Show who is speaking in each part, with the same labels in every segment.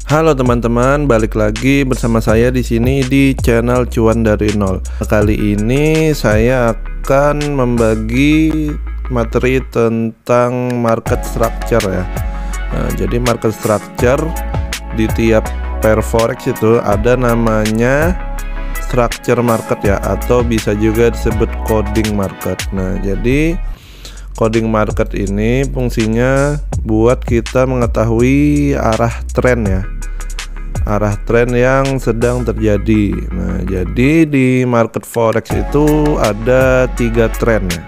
Speaker 1: Halo teman-teman, balik lagi bersama saya di sini di channel Cuan dari Nol. Kali ini saya akan membagi materi tentang market structure ya. Nah, jadi market structure di tiap pair forex itu ada namanya structure market ya, atau bisa juga disebut coding market. Nah, jadi coding market ini fungsinya buat kita mengetahui arah tren ya, arah tren yang sedang terjadi. Nah, jadi di market forex itu ada 3 tren ya.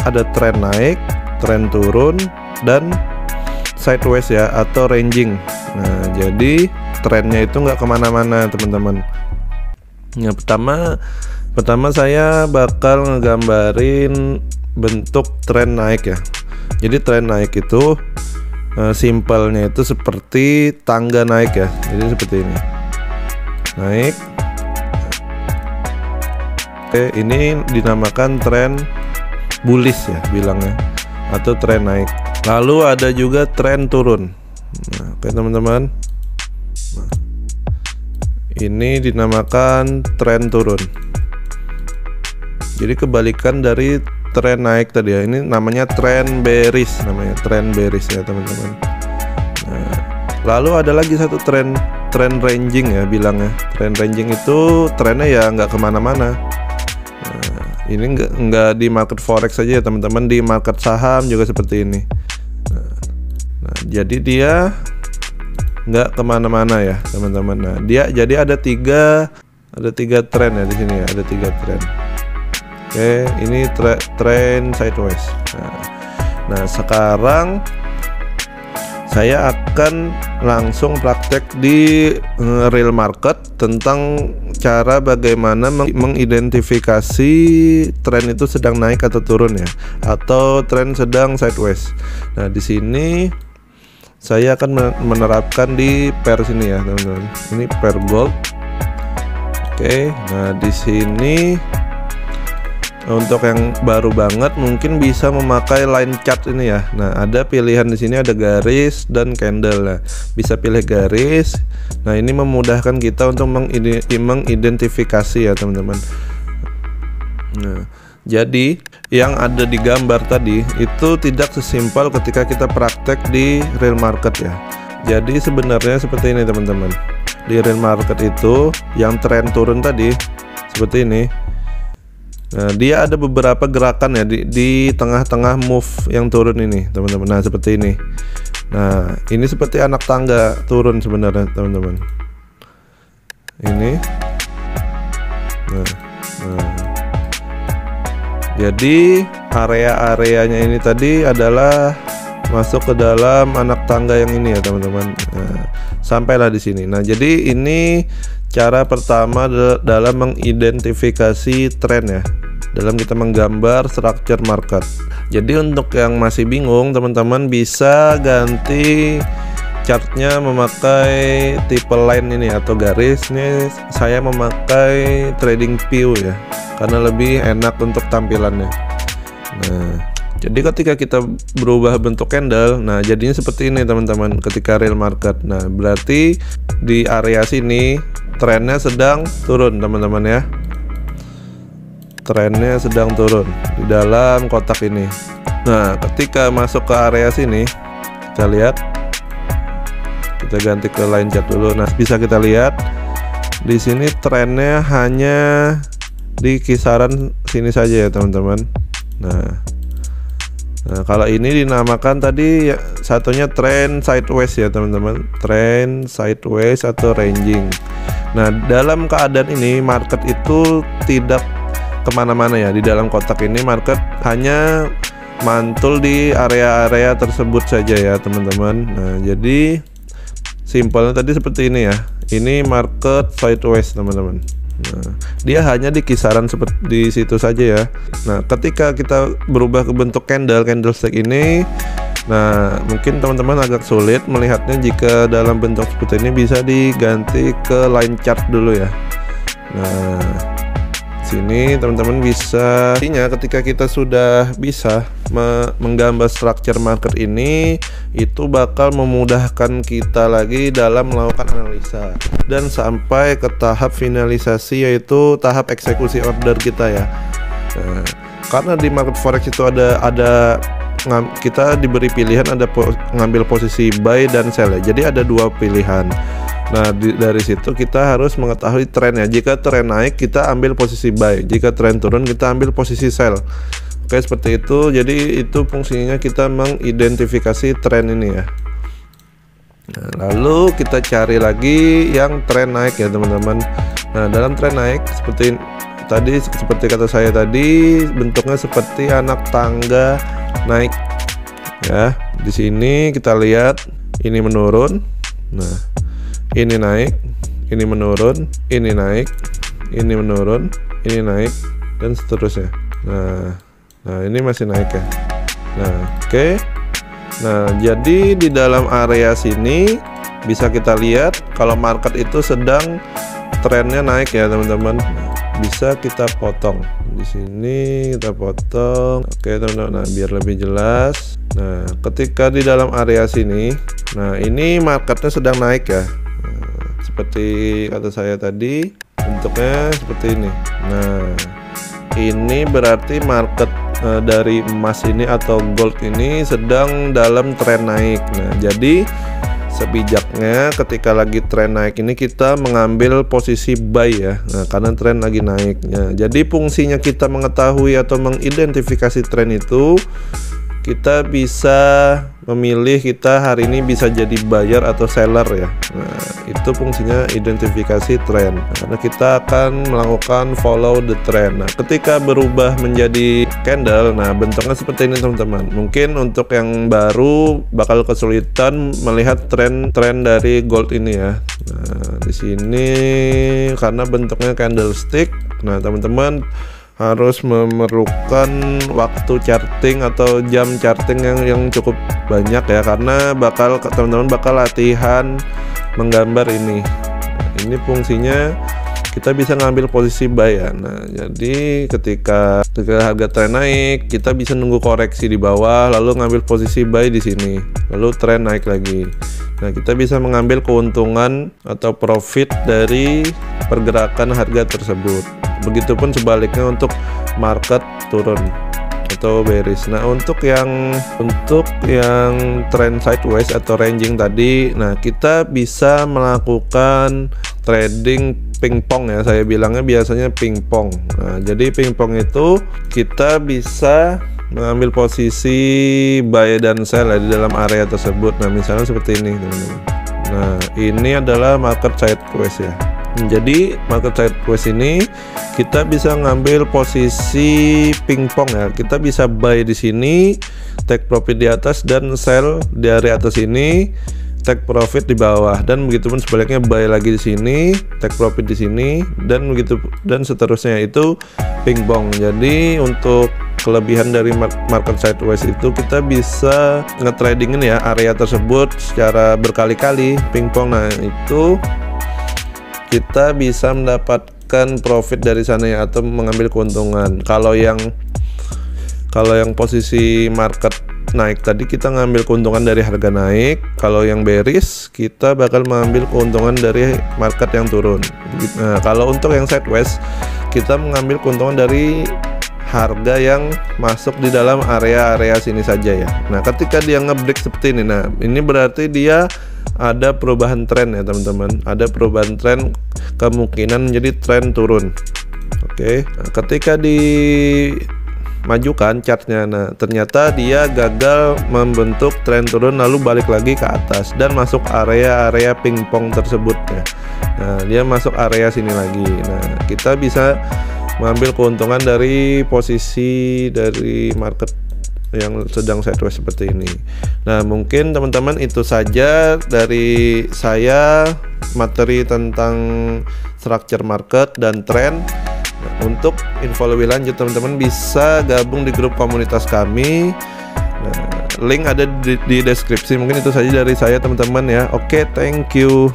Speaker 1: Ada tren naik, tren turun, dan sideways ya, atau ranging. Nah, jadi trennya itu nggak kemana-mana teman-teman. Yang pertama saya bakal ngegambarin bentuk tren naik ya. Jadi tren naik itu simpelnya itu seperti tangga naik ya. Jadi seperti ini, naik. Oke, ini dinamakan tren bullish ya bilangnya, atau tren naik. Lalu ada juga tren turun. Nah, oke teman-teman, ini dinamakan tren turun. Jadi kebalikan dari tren naik tadi ya. Ini namanya tren bearish, namanya tren bearish ya teman-teman. Nah, lalu ada lagi satu tren ranging ya bilangnya. Tren ranging itu trennya ya nggak kemana-mana. Nah, ini nggak di market forex saja ya teman-teman, di market saham juga seperti ini. Nah, jadi dia nggak kemana-mana ya teman-teman. Nah, dia jadi ada tiga tren ya di sini ya, ada 3 tren. Oke, ini tren sideways. Nah, sekarang saya akan langsung praktek di real market tentang cara bagaimana mengidentifikasi tren itu sedang naik atau turun ya, atau tren sedang sideways. Nah, di sini saya akan menerapkan di pair sini ya teman-teman. Ini pair gold. Oke, nah di sini untuk yang baru banget mungkin bisa memakai line chart ini ya. Nah, ada pilihan di sini, ada garis dan candle. Nah, bisa pilih garis. Nah, ini memudahkan kita untuk mengidentifikasi ya teman-teman. Nah, jadi yang ada di gambar tadi itu tidak sesimpel ketika kita praktek di real market ya. Jadi sebenarnya seperti ini teman-teman. Di real market itu yang tren turun tadi seperti ini. Nah, dia ada beberapa gerakan ya di tengah-tengah move yang turun ini teman-teman. Nah, seperti ini. Nah, ini seperti anak tangga turun sebenarnya teman-teman. Ini. Nah. Jadi area-areanya ini tadi adalah masuk ke dalam anak tangga yang ini ya teman-teman. Nah, sampailah di sini. Nah, jadi ini cara pertama dalam mengidentifikasi tren ya, dalam kita menggambar structure market. Jadi untuk yang masih bingung teman-teman bisa ganti chartnya memakai tipe line ini atau garis. Ini saya memakai trading view ya, karena lebih enak untuk tampilannya. Nah, jadi ketika kita berubah bentuk candle, nah jadinya seperti ini teman-teman ketika real market. Nah, berarti di area sini trennya sedang turun teman-teman ya. Trennya sedang turun di dalam kotak ini. Nah, ketika masuk ke area sini, kita lihat, kita ganti ke line chart dulu. Nah, bisa kita lihat di sini trennya hanya di kisaran sini saja ya teman-teman. Nah, kalau ini dinamakan tadi ya, satunya tren sideways ya teman-teman, tren sideways atau ranging. Nah, dalam keadaan ini market itu tidak kemana-mana ya. Di dalam kotak ini market hanya mantul di area-area tersebut saja ya teman-teman. Nah, jadi simpelnya tadi seperti ini ya. Ini market sideways teman-teman. Nah, dia hanya di kisaran seperti di situ saja ya. Nah, ketika kita berubah ke bentuk candlestick ini, nah mungkin teman-teman agak sulit melihatnya jika dalam bentuk seperti ini. Bisa diganti ke line chart dulu ya. Nah, sini teman-teman bisa, artinya ketika kita sudah bisa menggambar structure market ini, itu bakal memudahkan kita lagi dalam melakukan analisa dan sampai ke tahap finalisasi, yaitu tahap eksekusi order kita ya. Nah, karena di market forex itu ada kita diberi pilihan, ada ngambil posisi buy dan sell ya. Jadi ada dua pilihan. Nah dari situ kita harus mengetahui trennya. Jika tren naik kita ambil posisi buy, jika tren turun kita ambil posisi sell. Oke, seperti itu. Jadi itu fungsinya kita mengidentifikasi tren ini ya. Nah, lalu kita cari lagi yang tren naik ya teman-teman. Nah dalam tren naik seperti tadi, seperti kata saya tadi, bentuknya seperti anak tangga naik ya. Di sini kita lihat ini menurun. Nah ini naik, ini menurun, ini naik, ini menurun, ini naik, dan seterusnya. Nah ini masih naik ya. Nah oke. Nah jadi di dalam area sini bisa kita lihat kalau market itu sedang trennya naik ya teman-teman. Bisa kita potong di sini, kita potong. Oke teman-teman, nah biar lebih jelas. Nah ketika di dalam area sini, nah ini marketnya sedang naik ya. Seperti kata saya tadi, bentuknya seperti ini. Nah ini berarti market dari emas ini atau gold ini sedang dalam tren naik. Nah jadi sebijaknya ketika lagi tren naik ini kita mengambil posisi buy ya. Nah karena tren lagi naiknya. Jadi fungsinya kita mengetahui atau mengidentifikasi tren itu, kita bisa memilih kita hari ini bisa jadi buyer atau seller ya. Nah itu fungsinya identifikasi tren, karena kita akan melakukan follow the trend. Nah ketika berubah menjadi candle, nah bentuknya seperti ini teman-teman. Mungkin untuk yang baru bakal kesulitan melihat tren dari gold ini ya. Nah di sini karena bentuknya candlestick, nah teman-teman harus memerlukan waktu charting atau jam charting yang cukup banyak ya, karena teman-teman bakal latihan menggambar ini. Nah, ini fungsinya kita bisa ngambil posisi buy ya. Nah jadi ketika harga tren naik, kita bisa nunggu koreksi di bawah lalu ngambil posisi buy di sini, lalu tren naik lagi. Nah kita bisa mengambil keuntungan atau profit dari pergerakan harga tersebut. Begitupun sebaliknya untuk market turun atau bearish. Nah untuk yang trend sideways atau ranging tadi, nah kita bisa melakukan trading pingpong ya, saya bilangnya biasanya pingpong. Nah jadi pingpong itu kita bisa mengambil posisi buy dan sell ya, di dalam area tersebut. Nah misalnya seperti ini teman-teman. Nah ini adalah market sideways ya. Jadi market sideways ini kita bisa ngambil posisi pingpong ya. Kita bisa buy di sini, take profit di atas, dan sell di area atas ini, take profit di bawah, dan begitupun sebaliknya buy lagi di sini, take profit di sini, dan begitu dan seterusnya. Itu pingpong. Jadi untuk kelebihan dari market sideways itu kita bisa nge-tradingin ya area tersebut secara berkali-kali pingpong. Nah itu kita bisa mendapatkan profit dari sana ya, atau mengambil keuntungan. Kalau yang posisi market naik tadi kita ngambil keuntungan dari harga naik. Kalau yang bearish kita bakal mengambil keuntungan dari market yang turun. Nah kalau untuk yang sideways kita mengambil keuntungan dari harga yang masuk di dalam area-area sini saja ya. Nah ketika dia nge-break seperti ini, nah ini berarti dia ada perubahan tren ya teman-teman, ada perubahan tren, kemungkinan menjadi tren turun. Oke, nah, ketika dimajukan chartnya, nah ternyata dia gagal membentuk tren turun lalu balik lagi ke atas dan masuk area-area pingpong tersebut ya. Nah dia masuk area sini lagi. Nah kita bisa mengambil keuntungan dari posisi dari market yang sedang sideways seperti ini. Nah mungkin teman-teman itu saja dari saya, materi tentang structure market dan trend. Nah, untuk info lebih lanjut teman-teman bisa gabung di grup komunitas kami. Nah, link ada di deskripsi. Mungkin itu saja dari saya teman-teman ya. Oke, thank you.